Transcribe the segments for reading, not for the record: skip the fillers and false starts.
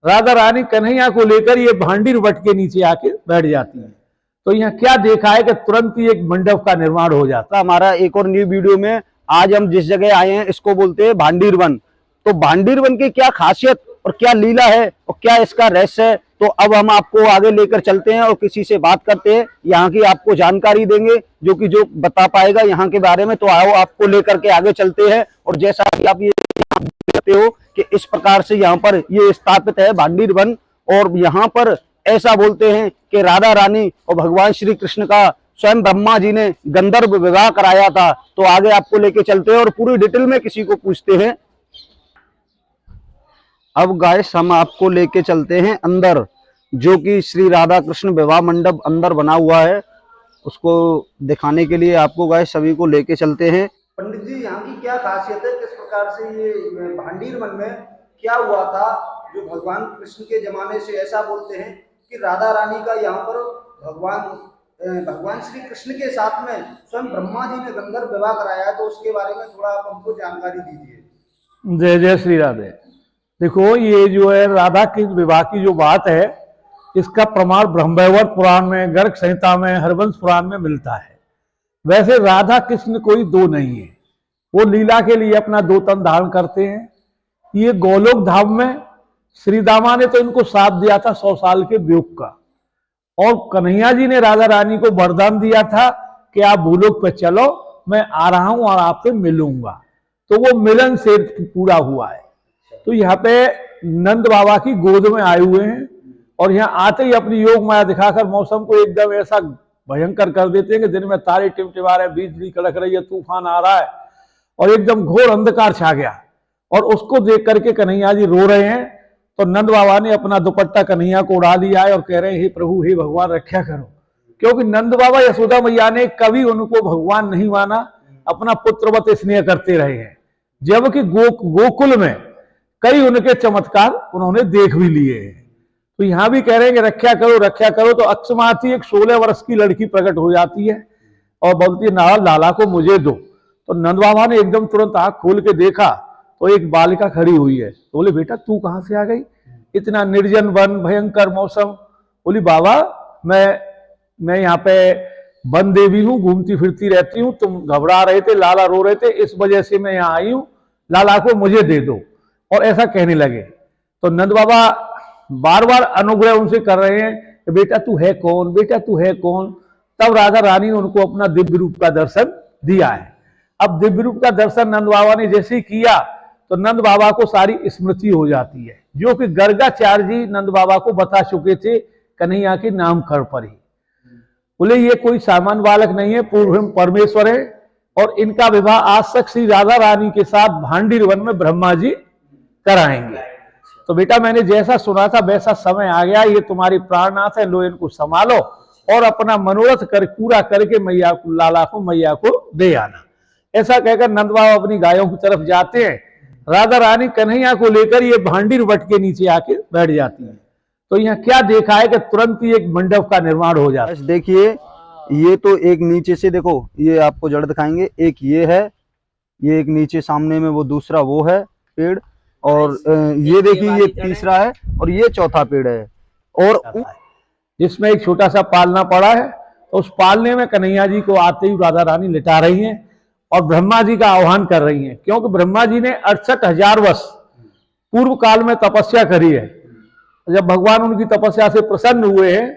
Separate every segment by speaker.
Speaker 1: राधा रानी कन्हैया को लेकर ये भांडीर वट के नीचे आके बैठ जाती है। तो यहाँ क्या देखा है कि तुरंत ही एक मंडप का निर्माण हो जाता है।
Speaker 2: हमारा एक और न्यू वीडियो में आज हम जिस जगह आए हैं इसको बोलते हैं भांडीर वन। तो भांडीर वन की क्या खासियत और क्या लीला है और क्या इसका रहस्य है, तो अब हम आपको आगे लेकर चलते हैं और किसी से बात करते हैं, यहाँ की आपको जानकारी देंगे जो बता पाएगा यहाँ के बारे में। तो आओ आपको लेकर के आगे चलते हैं। और जैसा कि आप ये देखते हो कि इस प्रकार से यहाँ पर ये स्थापित है भांडीर वन, और यहाँ पर ऐसा बोलते हैं कि राधा रानी और भगवान श्री कृष्ण का स्वयं ब्रह्मा जी ने गंधर्व विवाह कराया था। तो आगे आपको लेके चलते हैं और पूरी डिटेल में किसी को पूछते हैं। अब गाइस हम आपको लेके चलते हैं अंदर, जो कि श्री राधा कृष्ण विवाह मंडप अंदर बना हुआ है, उसको दिखाने के लिए आपको गाइस सभी को लेके चलते हैं। पंडित जी, यहाँ की क्या खासियत है, किस प्रकार से ये भांडीर वन में क्या हुआ था जो भगवान कृष्ण के जमाने से ऐसा बोलते हैं कि राधा रानी का यहाँ पर भगवान श्री कृष्ण के साथ में स्वयं ब्रह्मा जी ने गंधर्व विवाह कराया है। तो उसके बारे में थोड़ा आप हमको जानकारी दीजिए।
Speaker 1: जय जय श्री राधे। देखो, ये जो है राधा के विवाह की जो बात है, इसका प्रमाण ब्रह्मवैवर्त पुराण में, गर्ग संहिता में, हरवंश पुराण में मिलता है। वैसे राधा कृष्ण कोई दो नहीं है, वो लीला के लिए अपना दो तन धारण करते हैं। ये गोलोक धाम में श्री दामा ने तो इनको साथ दिया था 100 साल के वियोग का, और कन्हैया जी ने राधा रानी को वरदान दिया था कि आप भूलोक पे चलो, मैं आ रहा हूं और आपसे मिलूंगा। तो वो मिलन से पूरा हुआ है। तो यहाँ पे नंद बाबा की गोद में आए हुए हैं, और यहाँ आते ही अपनी योग माया दिखाकर मौसम को एकदम ऐसा भयंकर कर देते हैं कि दिन में तारे टिमटिमा रहे, बिजली कड़क रही है, तूफान आ रहा है और एकदम घोर अंधकार छा गया। और उसको देख करके कन्हैया जी रो रहे हैं। तो नंद बाबा ने अपना दुपट्टा कन्हैया को उड़ा लिया है और कह रहे हैं, हे प्रभु, हे भगवान, रक्षा करो। क्योंकि नंद बाबा यशोदा मैया ने कभी उनको भगवान नहीं माना, अपना पुत्रवत स्नेह करते रहे हैं। जबकि गोकुल में कई उनके चमत्कार उन्होंने देख भी लिए हैं। तो यहां भी कह रहे हैं कि रक्षा करो, रक्षा करो। तो अक्षमात ही एक 16 वर्ष की लड़की प्रकट हो जाती है और बोलती है, ना लाला को मुझे दो। तो नंद बाबा ने एकदम तुरंत आंख खोल के देखा तो एक बालिका खड़ी हुई है। तो बोले, बेटा तू कहां से आ गई, इतना निर्जन वन, भयंकर मौसम। बोली, बाबा मैं यहाँ पे वन देवी हूँ, घूमती फिरती रहती हूँ, तुम घबरा रहे थे, लाला रो रहे थे, इस वजह से मैं यहाँ आई हूँ, लाला को मुझे दे दो। और ऐसा कहने लगे। तो नंद बाबा बार बार अनुग्रह उनसे कर रहे हैं कि बेटा तू है कौन, बेटा तू है कौन। तब राधा रानी ने उनको अपना दिव्य रूप का दर्शन दिया है। अब दिव्य रूप का दर्शन नंद बाबा ने जैसे ही किया तो नंद बाबा को सारी स्मृति हो जाती है, जो कि गर्गाचार्य जी नंद बाबा को बता चुके थे कन्हैया के नामकरण पर ही। बोले, ये कोई सामान्य बालक नहीं है, पूर्व परमेश्वर है, और इनका विवाह आज तक श्री राधा रानी के साथ भांडीर वन में ब्रह्मा जी कराएंगे। तो बेटा, मैंने जैसा सुना था वैसा समय आ गया, ये तुम्हारी प्राणनाथ है, लो इनको संभालो और अपना मनोरथ पूरा करके मैया को, लाला को, मैया को दे आना। ऐसा कहकर नंद बाबा अपनी गायों की तरफ जाते हैं। राधा रानी कन्हैया को लेकर ये भांडीर वट के नीचे आके बैठ जाती है। तो यहाँ क्या देखा है कि तुरंत ही एक मंडप का निर्माण हो जाता है।
Speaker 2: देखिए, ये तो एक नीचे से देखो, ये आपको जड़ दिखाएंगे, एक ये है, ये एक नीचे सामने में वो दूसरा वो है पेड़, और ये देखिए ये तीसरा है और ये चौथा पेड़ है, और
Speaker 1: जिसमें एक छोटा सा पालना पड़ा है। तो उस पालने में कन्हैया जी को आते ही राधा रानी लिटा रही हैं और ब्रह्मा जी का आह्वान कर रही हैं, क्योंकि ब्रह्मा जी ने 68,000 वर्ष पूर्व काल में तपस्या करी है। जब भगवान उनकी तपस्या से प्रसन्न हुए हैं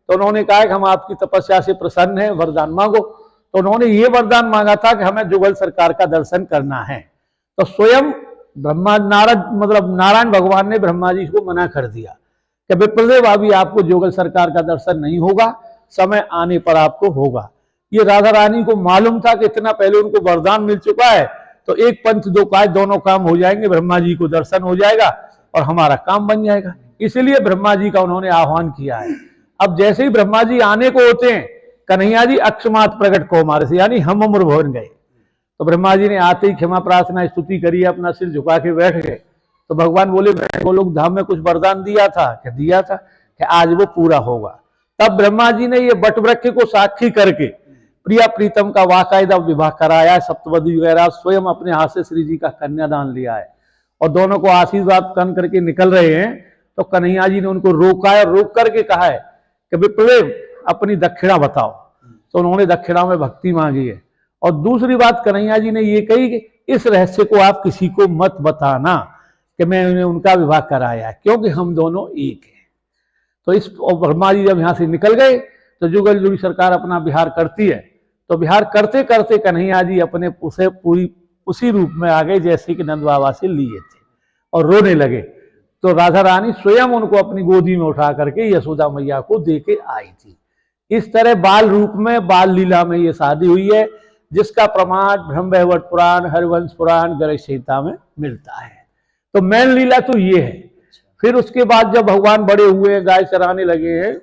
Speaker 1: तो उन्होंने कहा कि हम आपकी तपस्या से प्रसन्न हैं, वरदान मांगो। तो उन्होंने ये वरदान मांगा था कि हमें जुगल सरकार का दर्शन करना है। तो स्वयं नारायण भगवान ने ब्रह्मा जी को मना कर दिया कि विप्रदेव, अभी आपको जुगल सरकार का दर्शन नहीं होगा, समय आने पर आपको होगा। ये राधा रानी को मालूम था कि इतना पहले उनको वरदान मिल चुका है, तो एक पंथ दो काज दोनों काम हो जाएंगे, ब्रह्मा जी को दर्शन हो जाएगा और हमारा काम बन जाएगा। इसलिए ब्रह्मा जी का उन्होंने आह्वान किया है। अब जैसे ही ब्रह्मा जी आने को होते हैं, कन्हैया जी अक्षमात प्रकट कौमार से, यानी हम उम्र भवन गए। तो ब्रह्मा जी ने आते ही क्षमा प्रार्थना स्तुति करी, अपना सिर झुका के बैठ गए। तो भगवान बोले, मैं गोलोक धाम में कुछ वरदान दिया था कि आज वो पूरा होगा। तब ब्रह्मा जी ने ये वटवृक्ष को साक्षी करके प्रिया प्रीतम का वाकायदा विवाह कराया है। सप्तपदी वगैरह स्वयं अपने हाथ से श्री जी का कन्यादान लिया है और दोनों को आशीर्वाद कर करके निकल रहे हैं। तो कन्हैया जी ने उनको रोका है और रोक करके कहा है कि विप्रदेव अपनी दक्षिणा बताओ। तो उन्होंने दक्षिणा में भक्ति मांगी है। और दूसरी बात कन्हैया जी ने ये कही कि इस रहस्य को आप किसी को मत बताना कि मैंने उनका विवाह कराया है, क्योंकि हम दोनों एक हैं। तो इस और ब्रह्मा जी जब यहाँ से निकल गए तो जुगल जुगी सरकार अपना विहार करती है। तो विहार करते करते कन्हैया जी अपने उसे पूरी उसी रूप में आ गए जैसे कि नंद बाबा से लिए थे और रोने लगे। तो राधा रानी स्वयं उनको अपनी गोदी में उठा करके यशोदा मैया को दे के आई थी। इस तरह बाल रूप में, बाल लीला में ये शादी हुई है, जिसका प्रमाण ब्रह्मवैवर्त पुराण, हरिवंश पुराण, गणेश संहिता में मिलता है। तो मेन लीला तो ये है। फिर उसके बाद जब भगवान बड़े हुए, गाय चराने लगे हैं,